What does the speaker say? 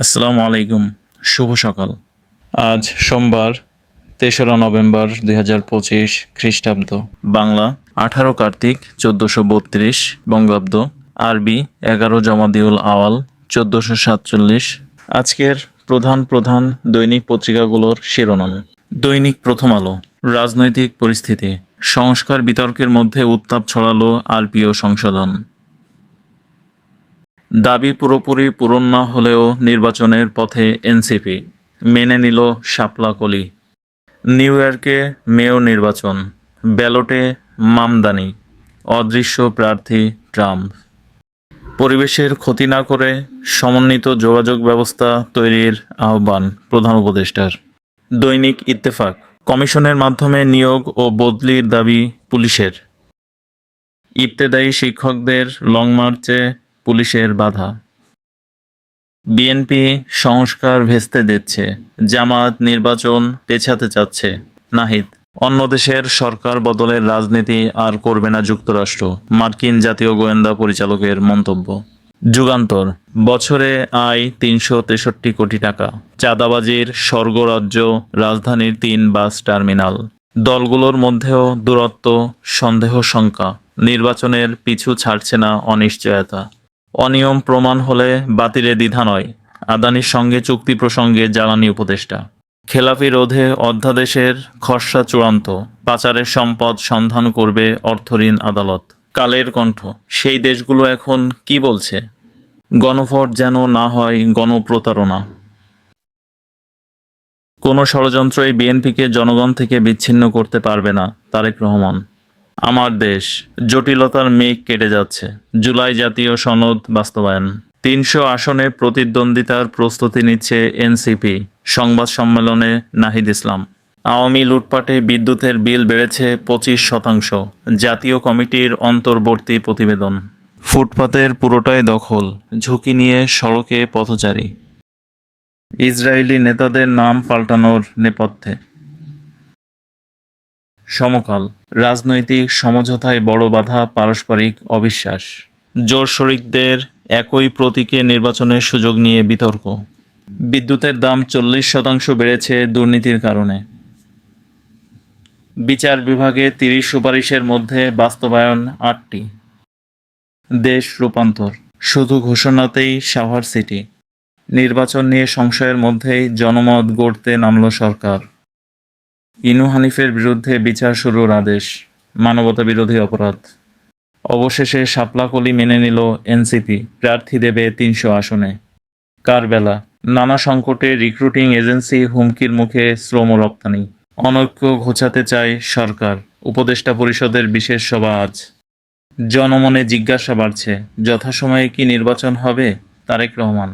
আসসালামু আলাইকুম। শুভ সকাল। আজ সোমবার ৩রা নভেম্বর ২০২৫ খ্রিস্টাব্দ, বাংলা ১৮ কার্তিক ১৪৩২ বঙ্গাব্দ, আরবি ১১ জমাদিউল আওয়াল ১৪৪৭। আজকের প্রধান প্রধান দৈনিক পত্রিকাগুলোর শিরোনাম। দৈনিক প্রথম আলো। রাজনৈতিক পরিস্থিতি, সংস্কার বিতর্কের মধ্যে উত্তাপ ছড়ালো আরপিও সংশোধন। দাবি পুরোপুরি পূরণ না হলেও নির্বাচনের পথে এনসিপি, মেনে নিল শাপলা কলি। নিউ ইয়র্কে মেয়র নির্বাচন, ব্যালটে মামদানি, অদৃশ্য প্রার্থী ট্রাম্প। পরিবেশের ক্ষতি না করে সমন্বিত যোগাযোগ ব্যবস্থা তৈরির আহ্বান প্রধান উপদেষ্টার। দৈনিক ইত্তেফাক। কমিশনের মাধ্যমে নিয়োগ ও বদলির দাবি পুলিশের। ইবতেদায়ী শিক্ষকদের লং মার্চে পুলিশের বাধা। বিএনপি সংস্কার ভেস্তে দিচ্ছে, জামায়াত নির্বাচন পেছাতে চাচ্ছে নাহিদ। অন্য দেশের সরকার বদলের রাজনীতি আর করবে না যুক্তরাষ্ট্র, মার্কিন জাতীয় গোয়েন্দা পরিচালকের মন্তব্য। যুগান্তর। বছরে আয় ৩৬৩ কোটি টাকা, চাঁদাবাজির স্বর্গরাজ্য রাজধানীর ৩ বাস টার্মিনাল। দলগুলোর মধ্যেও দূরত্ব, সন্দেহ, শঙ্কা। নির্বাচনের পিছু ছাড়ছে না অনিশ্চয়তা। অনিয়ম প্রমাণ হলে বাতিলে দ্বিধা নয়, আদানির সঙ্গে চুক্তি প্রসঙ্গে জ্বালানি উপদেষ্টা। খেলাপি রোধে অধ্যাদেশের খসড়া চূড়ান্ত, পাচারের সম্পদ সন্ধান করবে অর্থঋণ আদালত। কালের কণ্ঠ। সেই দেশগুলো এখন কি বলছে? গণভোট যেন না হয় গণপ্রতারণা। কোনো ষড়যন্ত্রই বিএনপিকে জনগণ থেকে বিচ্ছিন্ন করতে পারবে না, তারেক রহমান। আমার দেশ, জটিলতার মেঘ কেটে যাচ্ছে, জুলাই জাতীয় সনদ বাস্তবায়ন। ৩০০ আসনে প্রতিদ্বন্দ্বিতার প্রস্তুতি নিচ্ছে এনসিপি, সংবাদ সম্মেলনে নাহিদ ইসলাম। আওয়ামী লুটপাটে বিদ্যুতের বিল বেড়েছে ২৫%, জাতীয় কমিটির অন্তর্বর্তী প্রতিবেদন। ফুটপাতের পুরোটাই দখল, ঝুঁকি নিয়ে সড়কে পথচারী। ইসরায়েলি নেতাদের নাম পাল্টানোর নেপথ্যে। সমকাল। রাজনৈতিক সমঝোতায় বড় বাধা পারস্পরিক অবিশ্বাস। জোট শরিকদের একই প্রতীকে নির্বাচনের সুযোগ নিয়ে বিতর্ক। বিদ্যুতের দাম ৪০% বেড়েছে দুর্নীতির কারণে। বিচার বিভাগে ৩০ সুপারিশের মধ্যে বাস্তবায়ন ৮টি। দেশ রূপান্তর, শুধু ঘোষণাতেই সাভার সিটি। নির্বাচন নিয়ে সংশয়ের মধ্যেই জনমত গড়তে নামল সরকার। ইনু হানিফের বিরুদ্ধে বিচার শুরুর আদেশ, মানবতা বিরোধী অপরাধ। অবশেষে শাপলা কলি মেনে নিল এনসিপি, প্রার্থী দেবে ৩০০ আসনে। কারবেলা। নানা সংকটে রিক্রুটিং এজেন্সি হুমকির মুখে শ্রম রপ্তানি। অনৈক্য ঘোচাতে চায় সরকার, উপদেষ্টা পরিষদের বিশেষ সভা আজ। জনমনে জিজ্ঞাসা বাড়ছে, যথাসময়ে কি নির্বাচন হবে? তারেক রহমান।